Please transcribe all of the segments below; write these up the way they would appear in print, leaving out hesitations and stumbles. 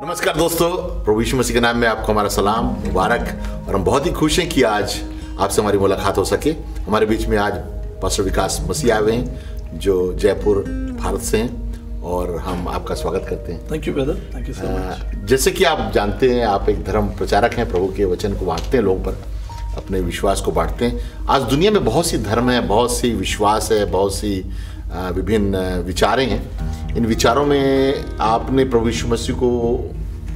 नमस्कार दोस्तों, प्रभु यीशु मसीह के नाम में आपको हमारा सलाम मुबारक। और हम बहुत ही खुश हैं कि आज आपसे हमारी मुलाकात हो सके। हमारे बीच में आज पास्टर विकास मसीह आए हुए हैं जो जयपुर भारत से हैं और हम आपका स्वागत करते हैं। Thank you brother, thank you so much. जैसे कि आप जानते हैं, आप एक धर्म प्रचारक हैं, प्रभु के वचन को बांटते हैं, लोगों पर अपने विश्वास को बांटते हैं। आज दुनिया में बहुत सी धर्म है, बहुत सी विश्वास है, बहुत सी विभिन्न विचारें हैं। इन विचारों में आपने प्रभु यीशु मसीह को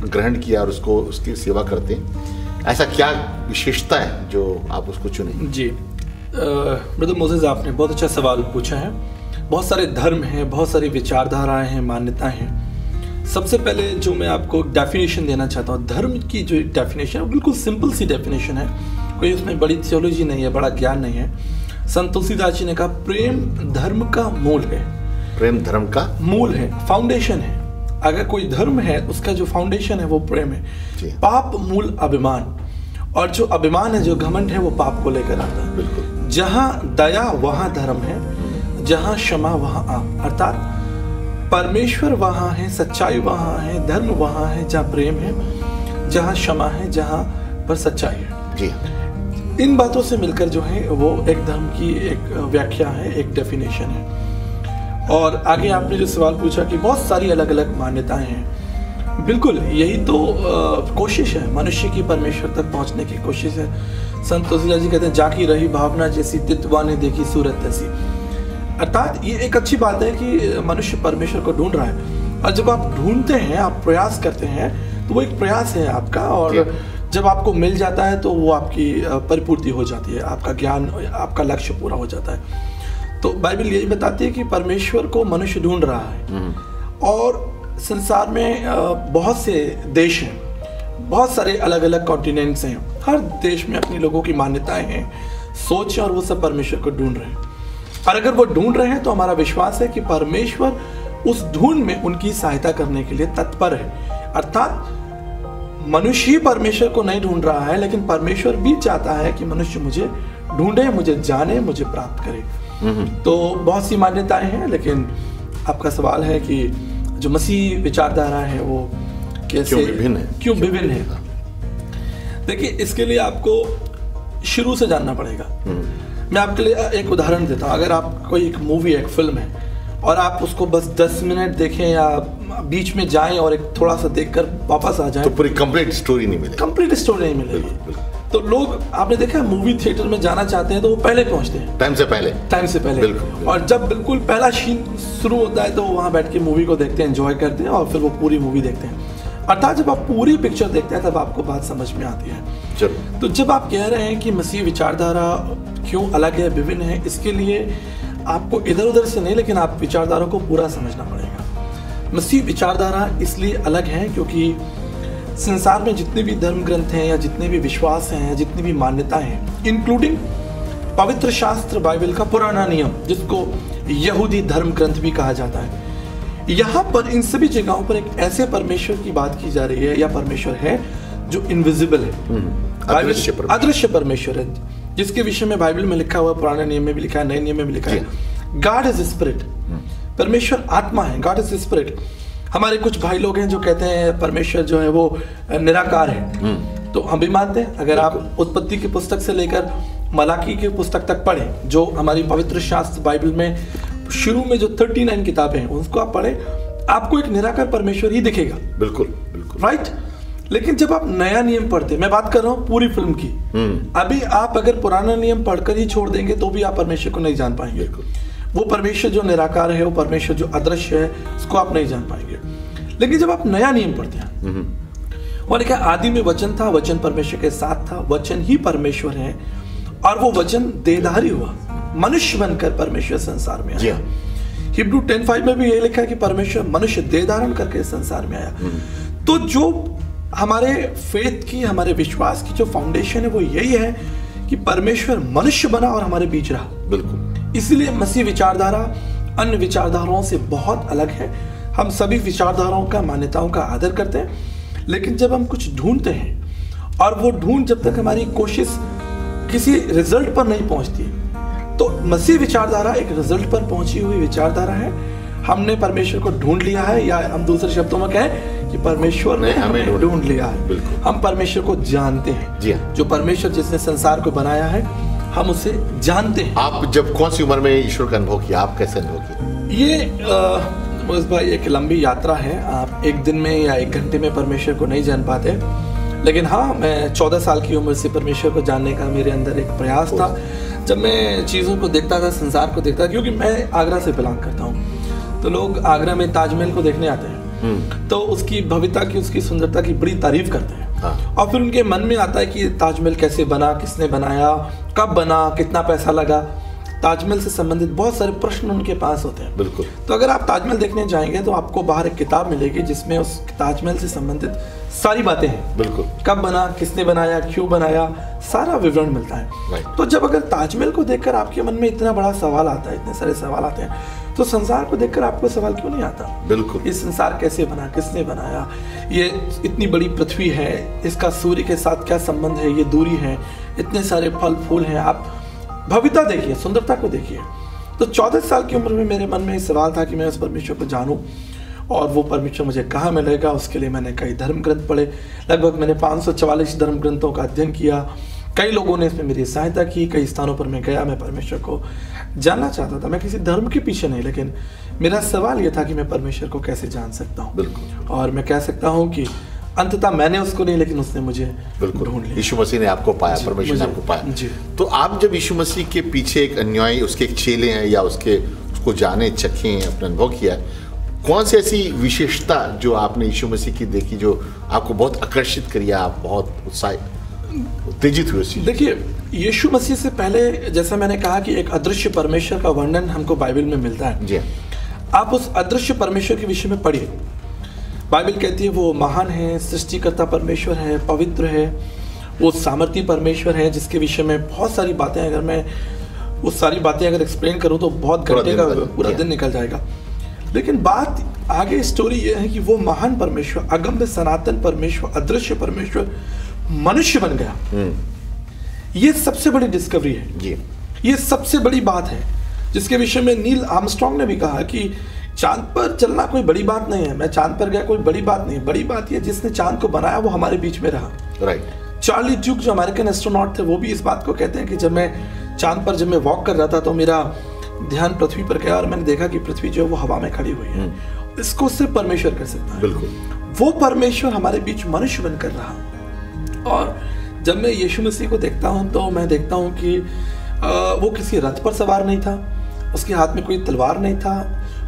ग्रहण किया और उसकी सेवा करते हैं। ऐसा क्या विशेषता है जो आप उसको चुने? जी ब्रदर मोसेस, आपने बहुत अच्छा सवाल पूछा है। बहुत सारे धर्म हैं, बहुत सारी विचारधाराएं हैं, मान्यताएं हैं। सबसे पहले जो मैं आपको डेफिनेशन देना चाहता हूँ, धर्म की जो डेफिनेशन है बिल्कुल सिंपल सी डेफिनेशन है, कोई उसमें बड़ी थियोलॉजी नहीं है, बड़ा ज्ञान नहीं है। संत तुलसीदास जी ने कहा प्रेम धर्म का मूल है। प्रेम धर्म का मूल है, फाउंडेशन है। अगर कोई धर्म है उसका जो फाउंडेशन है वो प्रेम है। पाप मूल अभिमान, और जो अभिमान है, जो घमंड है, वो पाप को लेकर आता है। बिल्कुल। जहाँ दया वहाँ धर्म है, जहाँ क्षमा वहाँ आप, अर्थात परमेश्वर वहाँ है, सच्चाई वहाँ है, धर्म वहाँ है जहाँ प्रेम है, जहाँ क्षमा है, जहाँ पर सच्चाई है। जी। इन बातों से मिलकर जो है वो एक धर्म की एक व्याख्या है, एक डेफिनेशन है। और आगे आपने जो सवाल पूछा कि बहुत सारी अलग अलग मान्यताएं हैं, बिल्कुल यही तो कोशिश है मनुष्य की परमेश्वर तक पहुंचने की कोशिश है। संत तुलसीदास जी कहते हैं जाकी रही भावना जैसी तितवा ने देखी सूरत ऐसी। अर्थात ये एक अच्छी बात है कि मनुष्य परमेश्वर को ढूंढ रहा है, और जब आप ढूंढते हैं, आप प्रयास करते हैं, तो वो एक प्रयास है आपका, और जब आपको मिल जाता है तो वो आपकी परिपूर्ति हो जाती है, आपका ज्ञान, आपका लक्ष्य पूरा हो जाता है। तो बाइबल यही बताती है कि परमेश्वर को मनुष्य ढूंढ रहा है। और संसार में बहुत से देश हैं, बहुत सारे अलग अलग कॉन्टिनेंट्स हैं, हर देश में अपनी लोगों की मान्यताएं हैं, सोच, और वो सब परमेश्वर को ढूंढ रहे हैं। और अगर वो ढूंढ रहे हैं तो हमारा विश्वास है कि परमेश्वर उस ढूंढ में उनकी सहायता करने के लिए तत्पर है। अर्थात मनुष्य ही परमेश्वर को नहीं ढूंढ रहा है, लेकिन परमेश्वर भी चाहता है कि मनुष्य मुझे ढूंढे, मुझे जाने, मुझे प्राप्त करे। तो बहुत सी मान्यताएं हैं, लेकिन आपका सवाल है कि जो मसीह विचारधारा है वो कैसे क्यों विभिन्न है। देखिए, इसके लिए आपको शुरू से जानना पड़ेगा। मैं आपके लिए एक उदाहरण देता हूँ। अगर आप कोई एक मूवी, एक फिल्म है, और आप उसको बस 10 मिनट देखें या बीच में जाएं और एक थोड़ा सा देखकर वापस आ जाएं, तो पूरी कंप्लीट स्टोरी नहीं मिलेगी। कंप्लीट स्टोरी नहीं मिलेगी। तो लोग, आपने देखा है, मूवी थिएटर में जाना चाहते हैं तो वो पहले पहुंचते हैं, टाइम से पहले। बिल्कुल। और जब बिल्कुल पहला सीन शुरू होता है तो वहां बैठ के मूवी को देखते हैं, एंजॉय करते हैं, और फिर वो पूरी मूवी देखते हैं। अर्थात जब आप पूरी पिक्चर देखते हैं तब आपको बात समझ में आती है। जरूर। तो जब आप कह रहे हैं कि मसीह विचारधारा क्यों अलग है, विभिन्न है, इसके लिए आपको इधर उधर से नहीं, लेकिन आप विचारधारा को पूरा समझना पड़ेगा। मसीह विचारधारा इसलिए अलग है क्योंकि संसार में जितने भी धर्म ग्रंथ हैं, या जितने भी विश्वास हैं, या जितनी भी मान्यताएं हैं, इंक्लूडिंग पवित्र शास्त्र बाइबल का पुराना नियम, जिसको यहूदी धर्म ग्रंथ भी कहा जाता है, यहाँ पर इन सभी जगहों पर एक ऐसे परमेश्वर की बात की जा रही है, या परमेश्वर है जो इनविजिबल है, अदृश्य परमेश्वर है, जिसके विषय में बाइबल में लिखा हुआ है, पुराने नियम में भी लिखा है, नए नियम में भी लिखा है। गॉड इज स्पिरिट, परमेश्वर आत्मा है, गॉड इज स्पिरिट। हमारे कुछ भाई लोग हैं जो कहते हैं परमेश्वर जो है वो निराकार है, तो हम भी मानते हैं। अगर आप उत्पत्ति की पुस्तक से लेकर मलाकी की पुस्तक तक पढ़ें, जो हमारी पवित्र शास्त्र बाइबल में शुरू में जो 39 किताबें हैं, उसको आप पढ़ें, आपको एक निराकार परमेश्वर ही दिखेगा। बिल्कुल बिल्कुल, राइट। लेकिन जब आप नया नियम पढ़ते, मैं बात कर रहा हूँ पूरी फिल्म की, अभी आप अगर पुराना नियम पढ़कर ही छोड़ देंगे तो भी आप परमेश्वर को नहीं जान पाएंगे। वो परमेश्वर जो निराकार है, वो परमेश्वर जो अदृश्य है, उसको आप नहीं जान पाएंगे। लेकिन जब आप नया नियम पढ़ते हैं, वो लिखा आदि में वचन था, वचन परमेश्वर के साथ था, वचन ही परमेश्वर है, और वो वचन देहधारी हुआ, मनुष्य बनकर परमेश्वर संसार में आया। हिब्रू 10:5 में भी ये लिखा है कि परमेश्वर मनुष्य देह धारण करके संसार में आया। तो जो हमारे फेथ की, हमारे विश्वास की जो फाउंडेशन है, वो यही है कि परमेश्वर मनुष्य बना और हमारे बीच रहा। बिल्कुल। इसलिए मसीह विचारधारा अन्य विचारधाराओं से बहुत अलग है। हम सभी विचारधाराओं का, मान्यताओं का आदर करते हैं, लेकिन जब हम कुछ ढूंढते हैं और वो ढूंढ जब तक हमारी कोशिश किसी रिजल्ट पर नहीं पहुंचती, तो मसीह विचारधारा एक रिजल्ट पर पहुंची हुई विचारधारा है। हमने परमेश्वर को ढूंढ लिया है, या हम दूसरे शब्दों में कहें कि परमेश्वर ने हमें ढूंढ लिया है। बिल्कुल। हम परमेश्वर को जानते हैं। जी हाँ। जो परमेश्वर जिसने संसार को बनाया है हम उसे जानते हैं। आप जब कौन सी उम्र में ईश्वर का अनुभव किया, आप कैसे अनुभव किया? ये मोइज भाई एक लंबी यात्रा है। आप एक दिन में या एक घंटे में परमेश्वर को नहीं जान पाते, लेकिन हाँ, मैं 14 साल की उम्र से परमेश्वर को जानने का मेरे अंदर एक प्रयास था। जब मैं चीज़ों को देखता था, संसार को देखता था, क्योंकि मैं आगरा से बिलोंग करता हूँ, तो लोग आगरा में ताजमहल को देखने आते हैं, तो उसकी भव्यता की, उसकी सुंदरता की बड़ी तारीफ करते हैं। हाँ। और फिर उनके मन में आता है कि ताजमहल कैसे बना, किसने बनाया, कब बना, कितना पैसा लगा। ताजमहल से संबंधित बहुत सारे प्रश्न उनके पास होते हैं। बिल्कुल। तो अगर आप ताजमहल देखने जाएंगे तो आपको बाहर एक किताब मिलेगी जिसमें उस ताजमहल से संबंधित सारी बातें हैं। बिल्कुल। कब बना, किसने बनाया, क्यों बनाया, सारा विवरण मिलता है। तो जब अगर ताजमहल को देखकर आपके मन में इतना बड़ा सवाल आता है, इतने सारे सवाल आते हैं, तो संसार को देखकर आपको सवाल क्यों नहीं आता? बिल्कुल। ये संसार कैसे बना, किसने बनाया, ये इतनी बड़ी पृथ्वी है, इसका सूर्य के साथ क्या संबंध है, ये दूरी है, इतने सारे फल फूल हैं, आप भव्यता देखिए, सुंदरता को देखिए। तो 14 साल की उम्र में मेरे मन में एक सवाल था कि मैं उस परमेश्वर को जानूं, और वो परमेश्वर मुझे कहाँ मिलेगा। उसके लिए मैंने कई धर्म ग्रंथ पढ़े, लगभग मैंने 544 धर्म ग्रंथों का अध्ययन किया। कई लोगों ने इसमें मेरी सहायता की, कई स्थानों पर मैं गया, मैं परमेश्वर को जानना चाहता था। मैं किसी धर्म के पीछे नहीं, लेकिन मेरा सवाल ये था कि मैं परमेश्वर को कैसे जान सकता हूँ। बिल्कुल। और मैं कह सकता हूँ कि अंततः मैंने उसको नहीं, लेकिन उसने मुझे ढूंढ लिया। यीशु मसीह ने आपको पाया, परमेश्वर ने आपको पाया। जी। तो आप जब यीशु मसीह के पीछे एक अनुयायी, उसके एक चेले हैं, या उसको जाने, चखे, अपना अनुभव किया, कौन सी ऐसी विशेषता जो आपने यीशु मसीह की देखी जो आपको बहुत आकर्षित करी, आप बहुत उत्तेजित हुए उसी? देखिए, यीशु मसीह से पहले जैसा मैंने कहा कि एक अदृश्य परमेश्वर का वर्णन हमको बाइबल में मिलता है। जी। आप उस अदृश्य परमेश्वर के विषय में पढ़िए। बाइबल कहती है वो महान है, सृष्टिकर्ता परमेश्वर है, पवित्र है, वो सामर्थी परमेश्वर है, जिसके विषय में बहुत सारी बातें, अगर मैं वो सारी बातें अगर एक्सप्लेन करूं तो बहुत घंटे का पूरा दिन निकल जाएगा। लेकिन बात आगे स्टोरी ये है कि वो महान परमेश्वर, अगम्य सनातन परमेश्वर, अदृश्य परमेश्वर मनुष्य बन गया। ये सबसे बड़ी डिस्कवरी है जी। ये सबसे बड़ी बात है जिसके विषय में नील आर्मस्ट्रांग ने भी कहा कि चांद पर चलना कोई बड़ी बात नहीं है, मैं चांद पर गया कोई बड़ी बात नहीं है, बड़ी बात ये जिसने चांद को बनाया वो हमारे बीच में रहा। राइट। चार्ली ड्यूक जो अमेरिकन एस्ट्रोनॉट थे वो भी इस बात को कहते हैं कि जब मैं चांद पर मैं वॉक कर रहा था तो मेरा ध्यान पृथ्वी पर गया और मैंने देखा कि पृथ्वी जो है वो हवा में खड़ी हुई है। इसको सिर्फ परमेश्वर कर सकता है। बिल्कुल। वो परमेश्वर हमारे बीच मनुष्य बनकर रहा। और जब मैं यीशु मसीह को देखता हूँ तो मैं देखता हूँ कि वो किसी रथ पर सवार नहीं था, उसके हाथ में कोई तलवार नहीं था,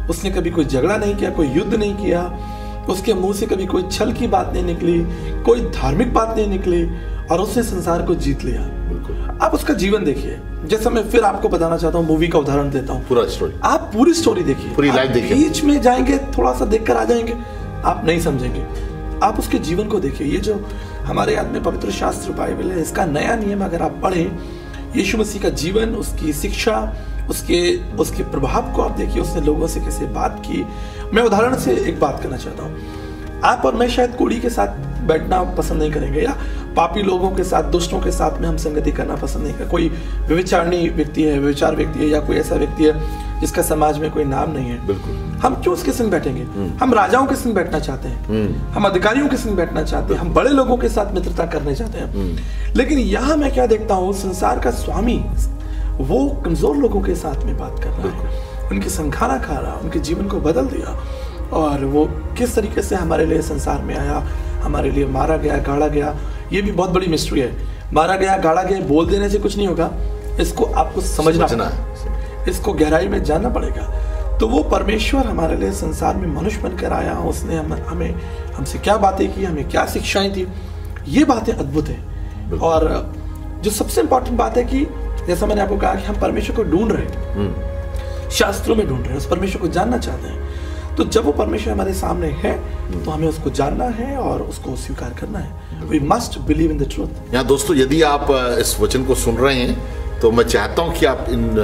उसने कभी कोई झगड़ा नहीं किया, कोई युद्ध नहीं किया, उसके मुंह से कभी कोई छल की बात नहीं निकली, कोई धार्मिक बात नहीं निकली, और उसने संसार को जीत लिया। बिल्कुल। आप उसका जीवन देखिए। जैसा मैं फिर आपको बताना चाहता हूँ, मूवी का उदाहरण देता हूँ। पूरा स्टोरी, आप पूरी स्टोरी देखिए, पूरी लाइफ देखिए। बीच में जाएंगे थोड़ा सा देखकर आ जाएंगे, आप नहीं समझेंगे। आप उसके जीवन को देखिए। ये जो हमारे हाथ में पवित्र शास्त्र बाइबल है, इसका नया नियम अगर आप पढ़ें, यीशु मसीह का जीवन, उसकी शिक्षा, उसके प्रभाव को आप देखिए, उसने लोगों से कैसे बात की। मैं उदाहरण से एक बात करना चाहता हूँ। आप और मैं शायद कुड़ी के साथ बैठना पसंद नहीं करेंगे, या पापी लोगों के साथ, दुष्टों के साथ में हम संगति करना पसंद नहीं करेंगे। कोई व्यभिचारणी व्यक्ति है, व्यभिचार व्यक्ति है, या कोई ऐसा व्यक्ति है जिसका समाज में कोई नाम नहीं है, बिल्कुल, हम क्यों उसके संग बैठेंगे? हम राजाओं के संग बैठना चाहते हैं, हम अधिकारियों के संग बैठना चाहते हैं, हम बड़े लोगों के साथ मित्रता करने चाहते हैं। लेकिन यहाँ मैं क्या देखता हूँ, संसार का स्वामी वो कमजोर लोगों के साथ में बात कर रहा है, उनकी संग खाना खा रहा, उनके जीवन को बदल दिया। और वो किस तरीके से हमारे लिए संसार में आया, हमारे लिए मारा गया, गाड़ा गया, ये भी बहुत बड़ी मिस्ट्री है। मारा गया, गाड़ा गया बोल देने से कुछ नहीं होगा, इसको आपको समझना है, इसको गहराई में जानना पड़ेगा। तो वो परमेश्वर हमारे लिए संसार में मनुष्य बनकर आया, उसने हमसे क्या बातें की, हमें क्या शिक्षाएं थी, ये बातें अद्भुत है। और जो सबसे इंपॉर्टेंट बात है कि जैसा मैंने आपको कहा कि हम परमेश्वर को ढूंढ रहे हैं, शास्त्रों में ढूंढ रहे हैं, उस परमेश्वर को जानना चाहते हैं। तो जब वो परमेश्वर हमारे सामने है तो हमें उसको जानना है और उसको स्वीकार करना है। We must believe in the truth। यहाँ दोस्तों, यदि आप इस वचन को सुन रहे हैं तो मैं चाहता हूँ कि आप इन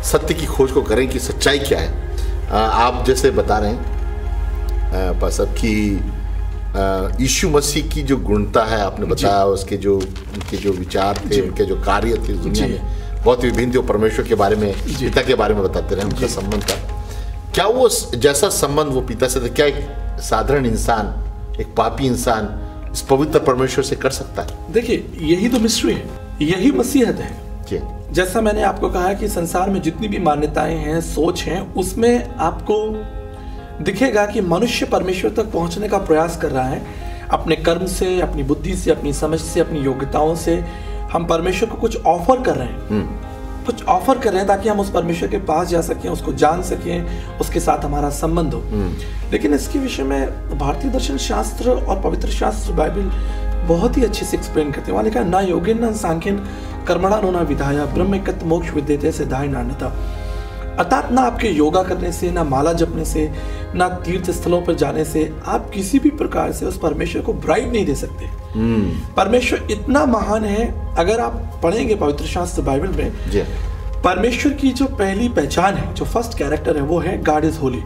सत्य की खोज को करें कि सच्चाई क्या है। आप जैसे बता रहे हैं पास साहब कि यीशु मसीह की जो गुणता है, आपने बताया उसके जो उनके जो विचार थे, उनके जो कार्य थे दुनिया में बहुत विभिन्न थे। परमेश्वर के बारे में, पिता के बारे में बताते रहे, उनका संबंध था। क्या वो जैसा संबंध वो पिता से था, क्या एक साधारण इंसान एक पापी इंसान इस पवित्र परमेश्वर से कर सकता है? देखिए, यही तो मिस्ट्री है, यही मसीहत है। जी। जैसा मैंने आपको कहा कि संसार में जितनी भी मान्यताएं हैं, सोच हैं, उसमें आपको दिखेगा कि मनुष्य परमेश्वर तक पहुंचने का प्रयास कर रहा है अपने कर्म से, अपनी बुद्धि से, अपनी समझ से, अपनी योग्यताओं से। हम परमेश्वर को कुछ ऑफर कर रहे हैं, कुछ ऑफर कर रहे हैं ताकि हम उस परमेश्वर के पास जा सकें, उसको जान सकें, उसके साथ हमारा संबंध हो। लेकिन इसके विषय में भारतीय दर्शन शास्त्र और पवित्र शास्त्र बाइबल बहुत ही अच्छे से एक्सप्लेन करते हैं। वहाँ लिखा है, ना योगिन न सांख्यन कर्मणा नो ना विधाया ब्रह्मैकत मोक्ष विद्यते सिद्धाय नान्यता। अर्थात ना आपके योगा करने से, ना माला जपने से, ना तीर्थ स्थलों पर जाने से आप किसी भी प्रकार से उस परमेश्वर को ब्राइब नहीं दे सकते। परमेश्वर इतना महान है। अगर आप पढ़ेंगे पवित्र शास्त्र बाइबल में, परमेश्वर की जो पहली पहचान है, जो फर्स्ट कैरेक्टर है, वो है गॉड इज होली।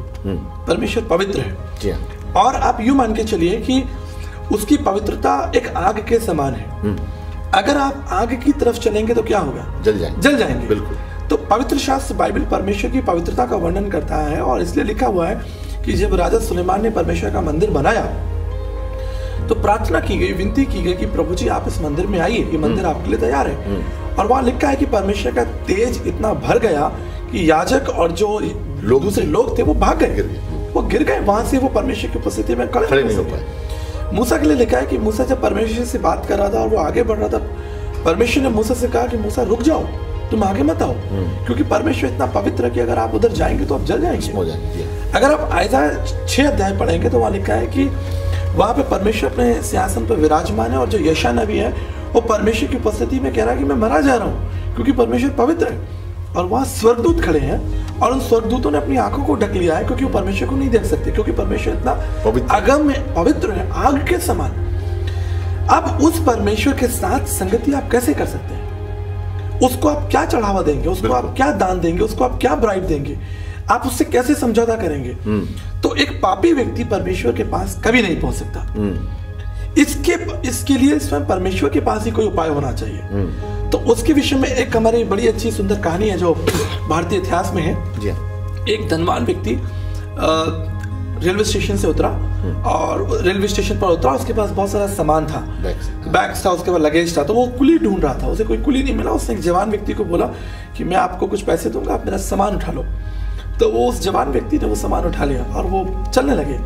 परमेश्वर पवित्र है। और आप यूं मान के चलिए कि उसकी पवित्रता एक आग के समान है। अगर आप आग की तरफ चलेंगे तो क्या होगा? जल जाएंगे। बिल्कुल। तो पवित्र शास्त्र बाइबल परमेश्वर की पवित्रता का वर्णन करता है, और इसलिए लिखा हुआ है कि जब राजा सुलेमान ने परमेश्वर का मंदिर बनाया तो प्रार्थना की गई, विनती की गई कि प्रभु जी आप इस मंदिर में आइए, ये मंदिर आपके लिए तैयार है। और वहां लिखा है कि परमेश्वर का तेज इतना भर गया कि याजक और जो दूसरे लोग थे वो भाग गए, वो गिर गए, वहां से वो परमेश्वर की उपस्थिति में खड़े नहीं हो पाए। मूसा के लिए लिखा है कि मूसा जब परमेश्वर से बात कर रहा था और वो आगे बढ़ रहा था, परमेश्वर ने मूसा से कहा कि मूसा रुक जाओ, तुम आगे मत आओ, क्योंकि परमेश्वर इतना पवित्र है कि अगर आप उधर जाएंगे तो आप जल जाएंगे। अगर आप आयसा 6 अध्याय पढ़ेंगे तो वहां लिखा है कि वहां पे परमेश्वर अपने सिंहासन पर विराजमान है, और जो यशा नबी है वो परमेश्वर की उपस्थिति में कह रहा है कि मैं मरा जा रहा हूँ, क्योंकि परमेश्वर पवित्र है। और वहां स्वर्गदूत खड़े हैं, और उन स्वर्गदूतों ने अपनी आंखों को ढक लिया है, क्योंकि वो परमेश्वर को नहीं देख सकते, क्योंकि परमेश्वर इतना अगम्य पवित्र है, आग के समान। अब उस परमेश्वर के साथ संगति आप कैसे कर सकते हैं? उसको आप क्या चढ़ावा देंगे? उसको आप क्या दान देंगे? उसको आप क्या ब्राइब देंगे? आप उससे कैसे समझौता करेंगे? तो एक पापी व्यक्ति परमेश्वर के पास कभी नहीं पहुंच सकता। इसके लिए स्वयं परमेश्वर के पास ही कोई उपाय होना चाहिए। तो उसके विषय में एक हमारी बड़ी अच्छी सुंदर कहानी है जो भारतीय इतिहास में है। एक धनवान व्यक्ति रेलवे स्टेशन से उतरा, और रेलवे स्टेशन पर उतरा, उसके पास बहुत सारा सामान था, बैग्स था, उसके बाद लगेज था। तो वो कुली ढूंढ रहा था, उसे कोई कुली नहीं मिला। उसने एक जवान व्यक्ति को बोला कि मैं आपको कुछ पैसे दूंगा, आप मेरा सामान उठा लो। तो वो उस जवान व्यक्ति ने वो सामान उठा लिया और वो चलने लगे।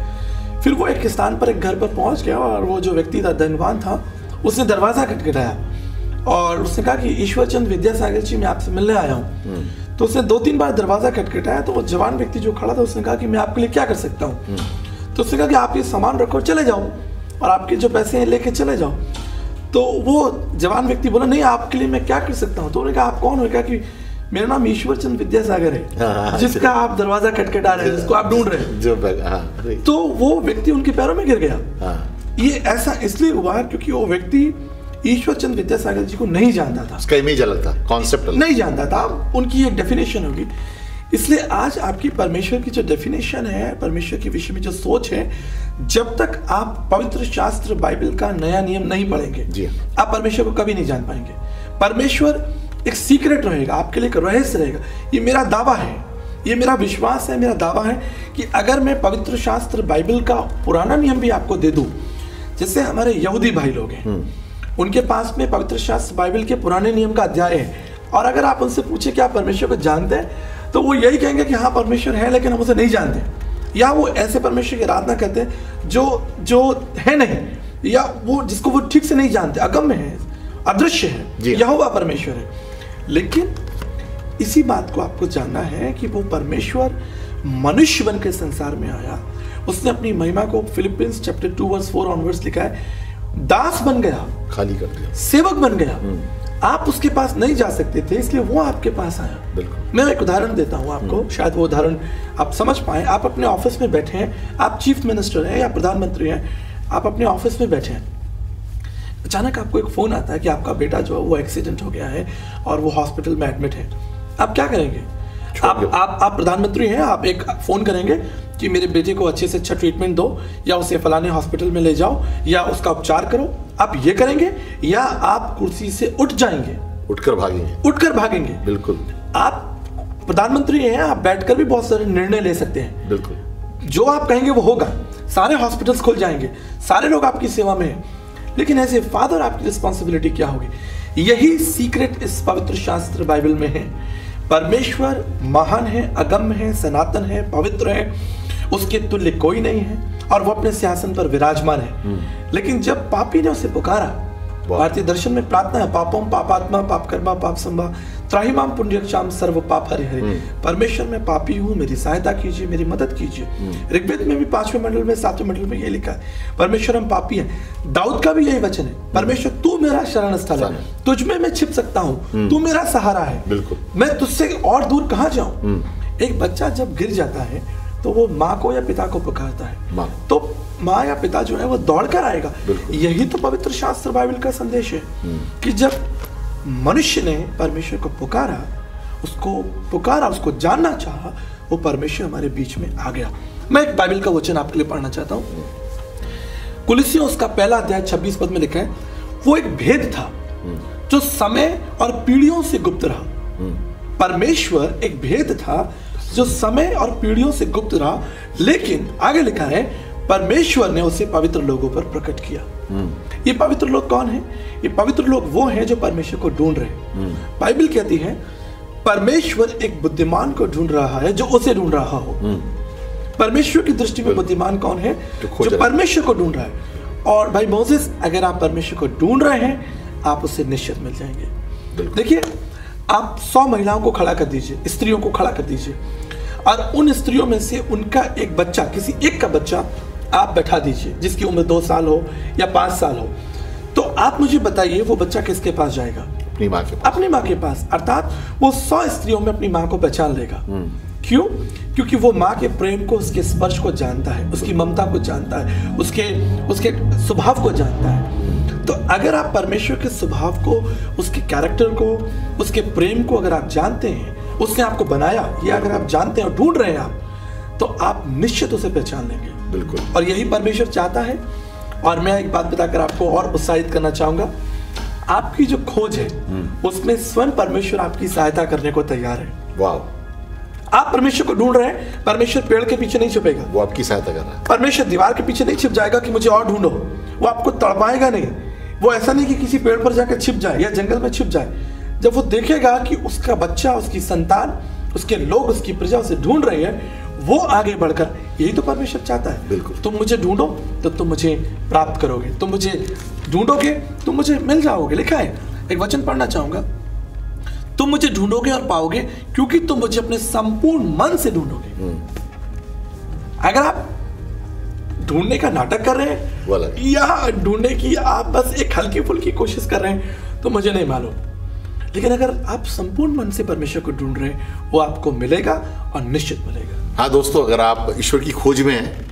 फिर वो एक स्थान पर, एक घर पर पहुंच गया, और वो जो व्यक्ति था, धनवान था, उसने दरवाजा खटखटाया और उसने कहा कि ईश्वरचंद विद्यासागर जी, मैं आपसे मिलने आया हूँ। तो उसने 2-3 बार दरवाजा खटखटाया। तो वो जवान व्यक्ति जो खड़ा था उसने कहा कि मैं आपके लिए क्या कर सकता हूँ? तो उसने कहा कि आप ये सामान रखो, चले जाओ, और आपके जो पैसे हैं लेके चले जाओ। तो वो जवान व्यक्ति बोला, नहीं, आपके लिए मैं क्या कर सकता हूँ? तो उन्होंने कहा, आप कौन हो? कहा कि मेरा नाम ईश्वरचंद विद्यासागर है, जिसका आप दरवाजा खटखटा रहे हैं, जिसको आप ढूंढ रहे हैं। तो वो व्यक्ति उनके पैरों में गिर गया। ये ऐसा इसलिए हुआ क्योंकि वो व्यक्ति ईश्वरचंद विद्यासागर जी को नहीं जानता था, उसका इमेज अलग था, कॉन्सेप्ट नहीं जानता था, उनकी एक डेफिनेशन होगी। इसलिए आज आपकी परमेश्वर की जो डेफिनेशन है, परमेश्वर के विषय में जो सोच है, जब तक आप पवित्र शास्त्र बाइबल का नया नियम नहीं पढ़ेंगे, आप परमेश्वर को कभी नहीं जान पाएंगे। परमेश्वर एक सीक्रेट रहेगा, आपके लिए एक रहस्य रहेगा। ये मेरा दावा है, ये मेरा विश्वास है, मेरा दावा है कि अगर मैं पवित्र शास्त्र बाइबल का पुराना नियम भी आपको दे दूं, जैसे हमारे यहूदी भाई लोग हैं, उनके पास में पवित्र शास्त्र बाइबल के पुराने नियम का अध्याय है, और अगर आप उनसे पूछे कि आप परमेश्वर को जानते हैं, तो वो यही कहेंगे कि हाँ परमेश्वर है, लेकिन हम उसे नहीं जानते, या वो ऐसे परमेश्वर की आराधना करते हैं जो है नहीं, या वो जिसको वो ठीक से नहीं जानते, अगम्य है, अदृश्य है, यहोवा परमेश्वर है। लेकिन इसी बात को आपको जानना है कि वो परमेश्वर मनुष्य बन के संसार में आया, उसने अपनी महिमा को फिलिपियंस चैप्टर 2 वर्स 4 ऑनवर्ड्स लिखा है, दास बन गया, खाली कर दिया, सेवक बन गया। आप उसके पास नहीं जा सकते थे, इसलिए वो आपके पास आया। मैं एक उदाहरण देता हूँ आपको, शायद वो उदाहरण आप समझ पाए। आप अपने ऑफिस में बैठे हैं, आप चीफ मिनिस्टर हैं या प्रधानमंत्री हैं, आप अपने ऑफिस में बैठे हैं, अचानक आपको एक फोन आता है कि आपका बेटा जो है वो एक्सीडेंट हो गया है और वो हॉस्पिटल में एडमिट है। आप क्या करेंगे? आप प्रधानमंत्री हैं, आप एक फोन करेंगे कि मेरे बेटे को अच्छे से अच्छा ट्रीटमेंट दो, या उसे फलाने हॉस्पिटल में ले जाओ, या उसका उपचार करो। आप ये करेंगे, या आप कुर्सी से उठ जाएंगे, उठकर भागेंगे। बिल्कुल। आप प्रधानमंत्री हैं, आप बैठकर भी बहुत सारे निर्णय ले सकते हैं। बिल्कुल। जो आप कहेंगे वो होगा, सारे हॉस्पिटल्स खुल जाएंगे, सारे लोग आपकी सेवा में हैं, लेकिन एज ए फादर आपकी रिस्पॉन्सिबिलिटी क्या होगी? यही सीक्रेट इस पवित्र शास्त्र बाइबल में है। परमेश्वर महान है, अगम्य है, सनातन है, पवित्र है, उसके तुल्य कोई नहीं है और वो अपने सिंहासन पर विराजमान है। लेकिन जब पापी ने उसे पुकारा, भारतीय दर्शन में प्रार्थना है, पापम पापात्मा पाप कर्मा पाप संभा त्राहिमाम पुण्यक्षाम सर्व पाप हरि हरि। परमेश्वर मैं पापी हूँ, मेरी सहायता कीजिए, मेरी मदद कीजिए। ऋग्वेद में भी 5वें मंडल में 7वें मंडल में ये लिखा है, परमेश्वर हम पापी हैं। दाऊद का भी यही वचन है, परमेश्वर तू मेरा शरण स्थल है, तुझ में मैं छिप सकता हूँ, तू मेरा सहारा है, मैं तुझसे और दूर कहाँ जाऊँ। एक बच्चा जब गिर जाता है तो वो माँ को या पिता को पुकारता है, तो माँ या पिता जो है वो दौड़ कर आएगा। यही तो पवित्र शास्त्र बाइबल का संदेश है कि जब मनुष्य ने परमेश्वर को पुकारा, उसको जानना चाहा, वो परमेश्वर हमारे बीच में आ गया। मैं एक बाइबल का वचन आपके लिए पढ़ना चाहता हूँ। कुलिसियों उसका 1 अध्याय 26 पद में लिखा है, वो एक भेद था जो समय और पीढ़ियों से गुप्त रहा। परमेश्वर एक भेद था जो समय और पीढ़ियों से गुप्त रहा, लेकिन आगे लिखा है परमेश्वर ने उसे पवित्र लोगों पर प्रकट किया। ये पवित्र लोग कौन है? ये पवित्र लोग वो हैं जो परमेश्वर को ढूंढ रहे हैं। बाइबल कहती है परमेश्वर एक बुद्धिमान को ढूंढ रहा है जो उसे ढूंढ रहा हो। परमेश्वर की दृष्टि में बुद्धिमान कौन है? जो परमेश्वर को ढूंढ रहा है। और भाई मोसेस, अगर आप परमेश्वर को ढूंढ रहे हैं, आप उससे निश्चित मिल जाएंगे। देखिए, आप 100 महिलाओं को खड़ा कर दीजिए, स्त्रियों को खड़ा कर दीजिए, और उन स्त्रियों में से उनका एक बच्चा, किसी एक का बच्चा आप बैठा दीजिए जिसकी उम्र 2 साल हो या 5 साल हो, तो आप मुझे बताइए वो बच्चा किसके पास जाएगा? अपनी माँ के पास। अपनी माँ के पास। अर्थात वो 100 स्त्रियों में अपनी माँ को पहचान लेगा। क्यों? क्योंकि वो माँ के प्रेम को, उसके स्पर्श को जानता है, उसकी ममता को जानता है, उसके स्वभाव को जानता है। तो अगर आप परमेश्वर के स्वभाव को, उसके कैरेक्टर को, उसके प्रेम को अगर आप जानते हैं, उसने आपको बनाया, ये अगर आप जानते हैं और ढूंढ रहे हैं आप, तो आप निश्चित उसे पहचान लेंगे। बिल्कुल। और यही परमेश्वर चाहता है। और मैं एक बात बताकर आपको और उत्साहित करना चाहूंगा, आपकी जो खोज है उसमें स्वयं परमेश्वर आपकी सहायता करने को तैयार है। वाह। आप परमेश्वर को ढूंढ रहे हैं, परमेश्वर पेड़ के पीछे नहीं छुपेगा, वो आपकी सहायता कर रहा है। परमेश्वर दीवार के पीछे नहीं छिप जाएगा कि मुझे और ढूंढो, वो आपको तड़पाएगा नहीं। वो ऐसा नहीं कि किसी पेड़ पर जाकर छिप जाए या जंगल में छिप जाए। जब वो देखेगा कि उसका बच्चा, उसकी संतान, उसके लोग, उसकी प्रजा उसे ढूंढ रही है, वो आगे बढ़कर, यही तो परमेश्वर चाहता है। बिल्कुल। तुम मुझे ढूंढो तो तुम मुझे प्राप्त करोगे, तुम मुझे ढूंढोगे तुम मुझे मिल जाओगे। लिखा है, एक वचन पढ़ना चाहूंगा, तुम मुझे ढूंढोगे और पाओगे क्योंकि तुम मुझे अपने संपूर्ण मन से ढूंढोगे। अगर आप ढूंढने का नाटक कर रहे हैं या ढूंढने की आप बस एक हल्की फुल्की कोशिश कर रहे हैं, तो मुझे नहीं मालूम। लेकिन अगर आप संपूर्ण मन से परमेश्वर को ढूंढ रहे हैं, वो आपको मिलेगा और निश्चित मिलेगा। हाँ दोस्तों, अगर आप ईश्वर की खोज में हैं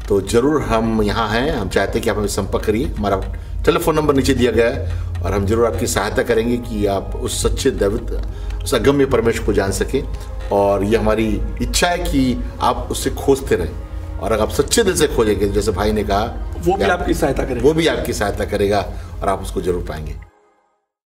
तो जरूर हम यहाँ हैं। हम चाहते हैं कि आप हमें संपर्क करिए। हमारा टेलीफोन नंबर नीचे दिया गया है और हम जरूर आपकी सहायता करेंगे कि आप उस सच्चे दैवत, उस अगम्य परमेश्वर को जान सकें। और ये हमारी इच्छा है कि आप उससे खोजते रहें। और अगर आप सच्चे दिल से खोजेंगे, जैसे भाई ने कहा, वो भी आपकी सहायता करेगा और आप उसको जरूर पाएंगे।